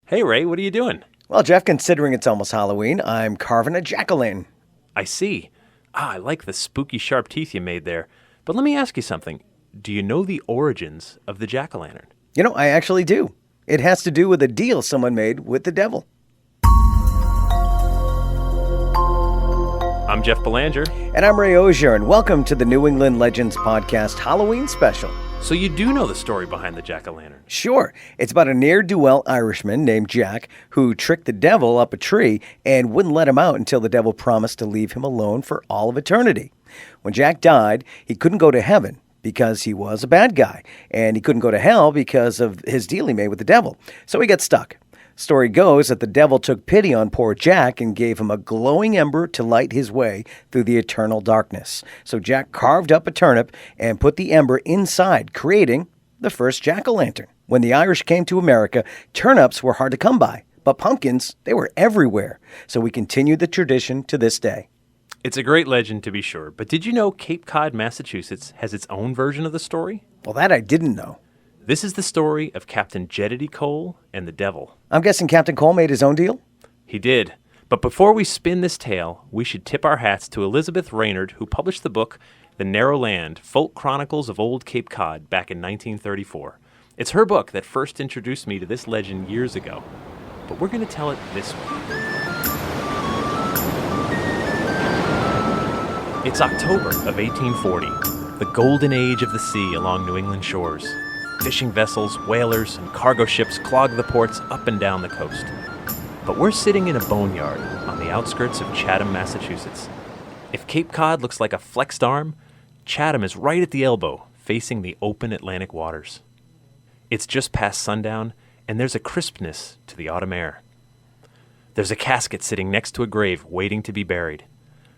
Hey, Ray, what are you doing? Well, Jeff, considering it's almost Halloween, I'm carving a jack-o'-lantern. I see. I like the spooky sharp teeth you made there. But let me ask you something. Do you know the origins of the jack-o'-lantern? I actually do. It has to do with a deal someone made with the devil. I'm Jeff Belanger. And I'm Ray Auger, and welcome to the New England Legends Podcast Halloween Special. So you do know the story behind the jack-o'-lantern? Sure. It's about a ne'er-do-well Irishman named Jack who tricked the devil up a tree and wouldn't let him out until the devil promised to leave him alone for all of eternity. When Jack died, he couldn't go to heaven because he was a bad guy, and he couldn't go to hell because of his deal he made with the devil. So he got stuck. Story goes that the devil took pity on poor Jack and gave him a glowing ember to light his way through the eternal darkness. So Jack carved up a turnip and put the ember inside, creating the first jack-o'-lantern. When the Irish came to America, turnips were hard to come by, but pumpkins, they were everywhere. So we continue the tradition to this day. It's a great legend, to be sure, but did you know Cape Cod, Massachusetts has its own version of the story? Well, that I didn't know. This is the story of Captain Jedidy Cole and the devil. I'm guessing Captain Cole made his own deal? He did. But before we spin this tale, we should tip our hats to Elizabeth Reynard, who published the book The Narrow Land, Folk Chronicles of Old Cape Cod, back in 1934. It's her book that first introduced me to this legend years ago. But we're going to tell it this way. It's October of 1840, the golden age of the sea along New England shores. Fishing vessels, whalers, and cargo ships clog the ports up and down the coast. But we're sitting in a boneyard on the outskirts of Chatham, Massachusetts. If Cape Cod looks like a flexed arm, Chatham is right at the elbow, facing the open Atlantic waters. It's just past sundown, and there's a crispness to the autumn air. There's a casket sitting next to a grave waiting to be buried.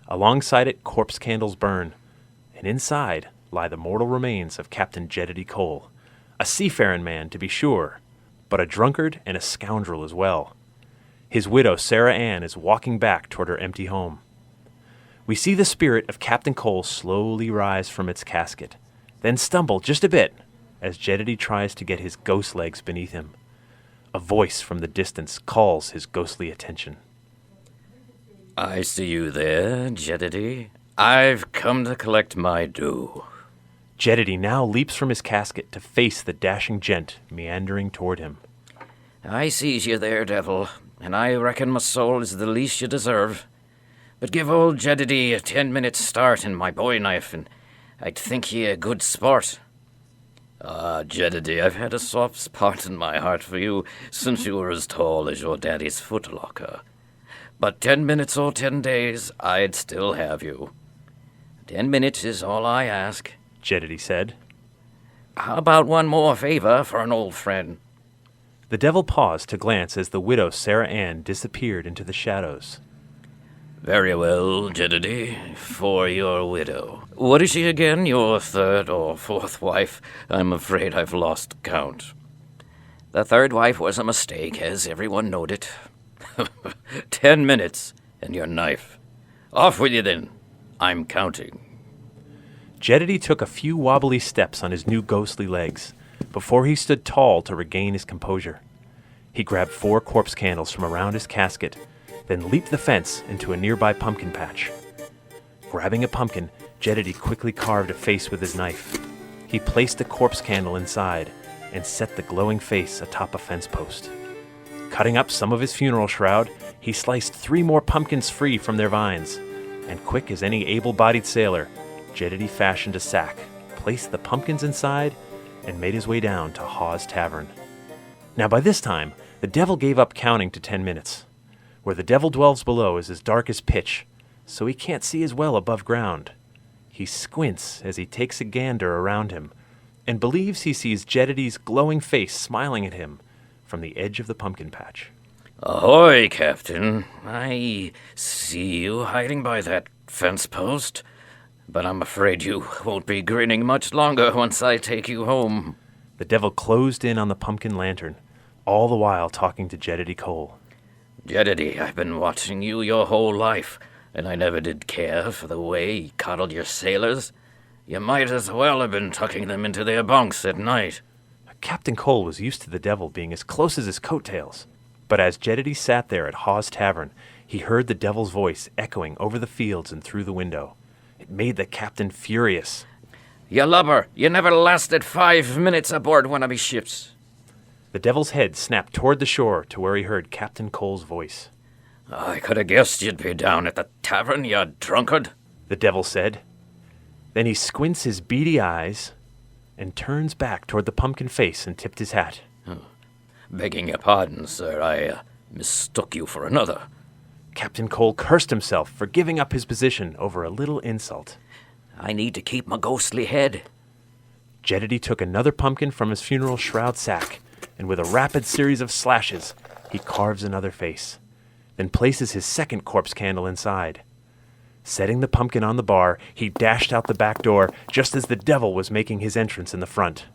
Alongside it, corpse candles burn, and inside lie the mortal remains of Captain Jedidy Cole. A seafaring man, to be sure, but a drunkard and a scoundrel as well. His widow, Sarah Ann, is walking back toward her empty home. We see the spirit of Captain Cole slowly rise from its casket, then stumble just a bit as Jedidy tries to get his ghost legs beneath him. A voice from the distance calls his ghostly attention. I see you there, Jedidy. I've come to collect my due. Jedidy now leaps from his casket to face the dashing gent meandering toward him. I sees you there, devil, and I reckon my soul is the least you deserve. But give old Jedidy a 10-minute start in my boy knife, and I'd think ye a good sport. Jedidy, I've had a soft spot in my heart for you since you were as tall as your daddy's footlocker. But 10 minutes or 10 days, I'd still have you. 10 minutes is all I ask, Jedidy said. How about one more favor for an old friend? The devil paused to glance as the widow Sarah Ann disappeared into the shadows. Very well, Jedidy, for your widow. What is she again, your third or fourth wife? I'm afraid I've lost count. The third wife was a mistake, as everyone knowed it. 10 minutes, and your knife. Off with you then. I'm counting. Jedidy took a few wobbly steps on his new ghostly legs before he stood tall to regain his composure. He grabbed 4 corpse candles from around his casket, then leaped the fence into a nearby pumpkin patch. Grabbing a pumpkin, Jedidy quickly carved a face with his knife. He placed a corpse candle inside and set the glowing face atop a fence post. Cutting up some of his funeral shroud, he sliced 3 more pumpkins free from their vines, and quick as any able-bodied sailor, Jedidy fashioned a sack, placed the pumpkins inside, and made his way down to Hawes Tavern. Now by this time, the devil gave up counting to 10 minutes. Where the devil dwells below is as dark as pitch, so he can't see as well above ground. He squints as he takes a gander around him, and believes he sees Jedidy's glowing face smiling at him from the edge of the pumpkin patch. Ahoy, Captain. I see you hiding by that fence post, but I'm afraid you won't be grinning much longer once I take you home. The devil closed in on the pumpkin lantern, all the while talking to Jedidy Cole. Jedidy, I've been watching you your whole life, and I never did care for the way you coddled your sailors. You might as well have been tucking them into their bunks at night. Captain Cole was used to the devil being as close as his coattails. But as Jedidy sat there at Hawes Tavern, he heard the devil's voice echoing over the fields and through the window. It made the captain furious. "You lubber, you never lasted 5 minutes aboard one of me ships." The devil's head snapped toward the shore to where he heard Captain Cole's voice. "I could have guessed you'd be down at the tavern, you drunkard," the devil said. Then he squints his beady eyes and turns back toward the pumpkin face and tipped his hat. "Begging your pardon, sir, I mistook you for another." Captain Cole cursed himself for giving up his position over a little insult. "I need to keep my ghostly head." Jedidy took another pumpkin from his funeral shroud sack, and with a rapid series of slashes, he carves another face, then places his second corpse candle inside. Setting the pumpkin on the bar, he dashed out the back door just as the devil was making his entrance in the front.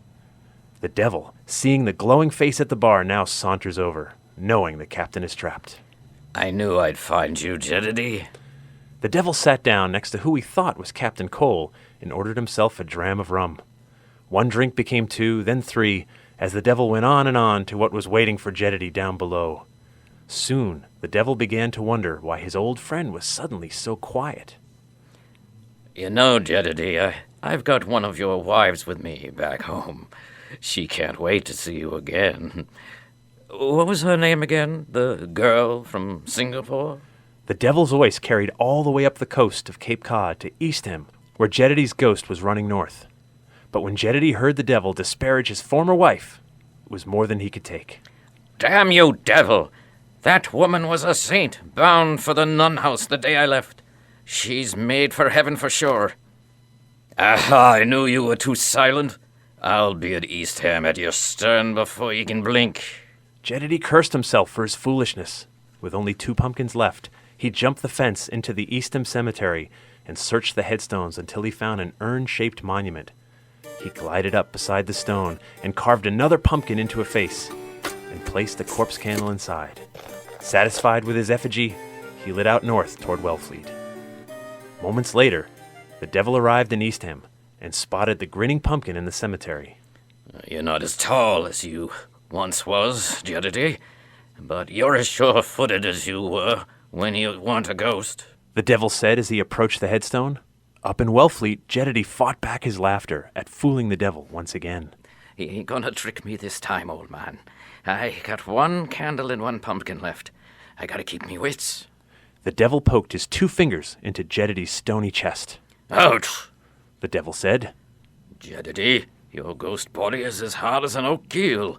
The devil, seeing the glowing face at the bar, now saunters over, knowing the captain is trapped. "I knew I'd find you, Jedidy." The devil sat down next to who he thought was Captain Cole and ordered himself a dram of rum. One drink became 2, then 3, as the devil went on and on to what was waiting for Jedidy down below. Soon, the devil began to wonder why his old friend was suddenly so quiet. "You know, Jedidy, I've got one of your wives with me back home. She can't wait to see you again. What was her name again? The girl from Singapore?" The devil's voice carried all the way up the coast of Cape Cod to Eastham, where Jedidy's ghost was running north. But when Jedidy heard the devil disparage his former wife, it was more than he could take. "Damn you, devil! That woman was a saint, bound for the nun house the day I left. She's made for heaven for sure. Aha, I knew you were too silent. I'll be at Eastham at your stern before you can blink." Jedidy cursed himself for his foolishness. With only 2 pumpkins left, he jumped the fence into the Eastham Cemetery and searched the headstones until he found an urn-shaped monument. He glided up beside the stone and carved another pumpkin into a face and placed a corpse candle inside. Satisfied with his effigy, he lit out north toward Wellfleet. Moments later, the devil arrived in Eastham and spotted the grinning pumpkin in the cemetery. "You're not as tall as you once was, Jedidy, but you're as sure-footed as you were when you weren't a ghost," the devil said as he approached the headstone. Up in Wellfleet, Jedidy fought back his laughter at fooling the devil once again. "He ain't gonna trick me this time, old man. I got 1 candle and 1 pumpkin left. I gotta keep me wits." The devil poked his 2 fingers into Jedidy's stony chest. "Ouch!" The devil said. "Jedidy, your ghost body is as hard as an oak keel.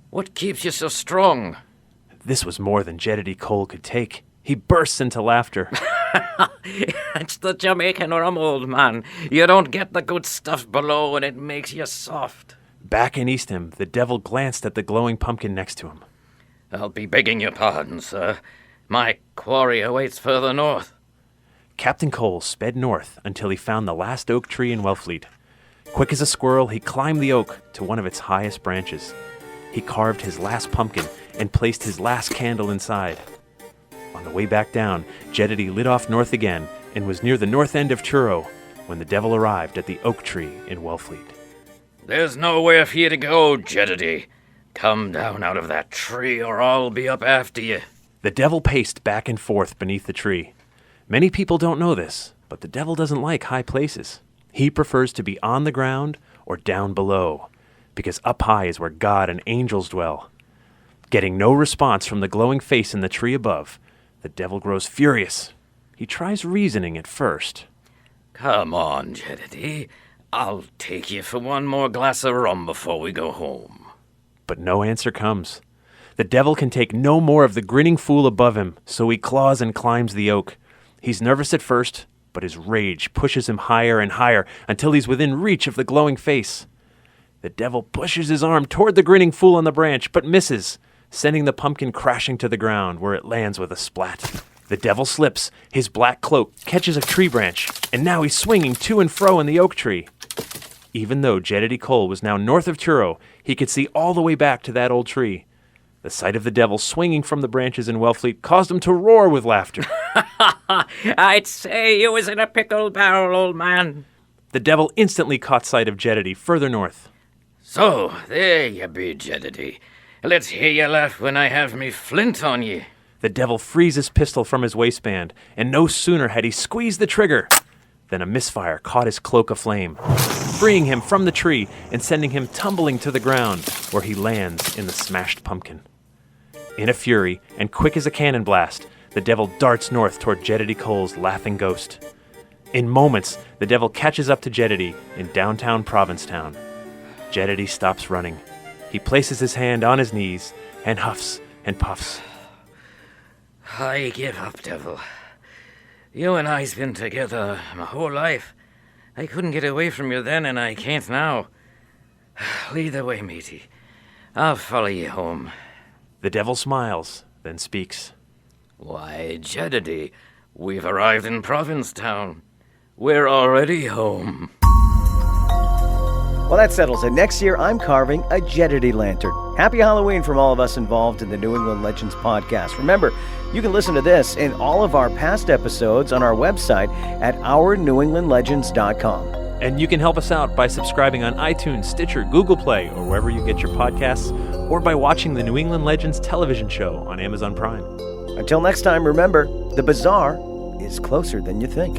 What keeps you so strong?" This was more than Jedidy Cole could take. He bursts into laughter. "It's the Jamaican rum, old man. You don't get the good stuff below and it makes you soft." Back in Eastham, the devil glanced at the glowing pumpkin next to him. "I'll be begging your pardon, sir. My quarry awaits further north." Captain Cole sped north until he found the last oak tree in Wellfleet. Quick as a squirrel, he climbed the oak to one of its highest branches. He carved his last pumpkin and placed his last candle inside. On the way back down, Jedidy lit off north again and was near the north end of Truro when the devil arrived at the oak tree in Wellfleet. "There's nowhere for you to go, Jedidy. Come down out of that tree or I'll be up after you." The devil paced back and forth beneath the tree. Many people don't know this, but the devil doesn't like high places. He prefers to be on the ground or down below, because up high is where God and angels dwell. Getting no response from the glowing face in the tree above, the devil grows furious. He tries reasoning at first. "Come on, Jedidy. I'll take you for 1 more glass of rum before we go home." But no answer comes. The devil can take no more of the grinning fool above him, so he claws and climbs the oak. He's nervous at first, but his rage pushes him higher and higher until he's within reach of the glowing face. The devil pushes his arm toward the grinning fool on the branch, but misses, sending the pumpkin crashing to the ground, where it lands with a splat. The devil slips, his black cloak catches a tree branch, and now he's swinging to and fro in the oak tree. Even though Jedidy Cole was now north of Truro, he could see all the way back to that old tree. The sight of the devil swinging from the branches in Wellfleet caused him to roar with laughter. "I'd say you was in a pickle barrel, old man." The devil instantly caught sight of Jedidy further north. "So, there you be, Jedidy. Let's hear you laugh when I have me flint on ye. The devil frees his pistol from his waistband, and no sooner had he squeezed the trigger than a misfire caught his cloak aflame, freeing him from the tree and sending him tumbling to the ground, where he lands in the smashed pumpkin. In a fury, and quick as a cannon blast, the devil darts north toward Jedidy Cole's laughing ghost. In moments, the devil catches up to Jedidy in downtown Provincetown. Jedidy stops running. He places his hand on his knees and huffs and puffs. I give up, devil. You and I's been together my whole life. I couldn't get away from you then, and I can't now. Lead the way, matey. I'll follow you home. The devil smiles, then speaks. Why, Jedidy, we've arrived in Provincetown. We're already home. Well, that settles it. Next year, I'm carving a Jedidy lantern. Happy Halloween from all of us involved in the New England Legends podcast. Remember, you can listen to this and all of our past episodes on our website at ournewenglandlegends.com. And you can help us out by subscribing on iTunes, Stitcher, Google Play, or wherever you get your podcasts, or by watching the New England Legends television show on Amazon Prime. Until next time, remember, the bazaar is closer than you think.